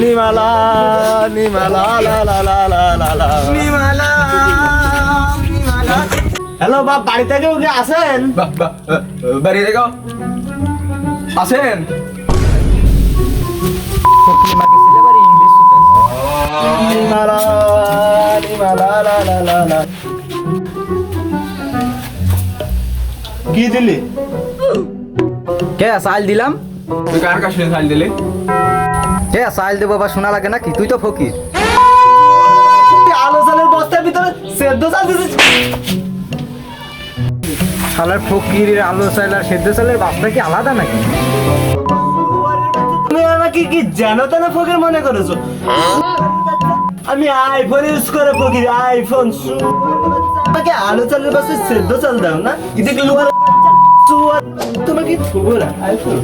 নিমালা নিমালা লা লা লা লা লা লা নিমালা নিমালা। হ্যালো বাপ, বাড়িতে কেউ কি আছেন? বাড়ি থেকে আসেন। নিমালা নিমালা লা লা লা লা। কি দিলি? কে সাইল দিলাম? তুই কার কাছে সাইল দিলি? কে সাইল দেবো বা শোনা লাগে নাকি? তুই তো ফকির। আলো চালের বস্তার ভিতরে সেদ্ধ চাল দিছিস। শালার ফকিরের আলো চাল আর সেদ্ধ চালের বাসটা কি আলাদা নাকি? তুমি আমাকে কি জানো তা না ফকির মনে করেছো? আমি আইফোন ইউজ করে ফকির, আইফোন। আমাকে আলো চালের বস্তায় সেদ্ধ চাল দাও না? তোমাকে আইফোন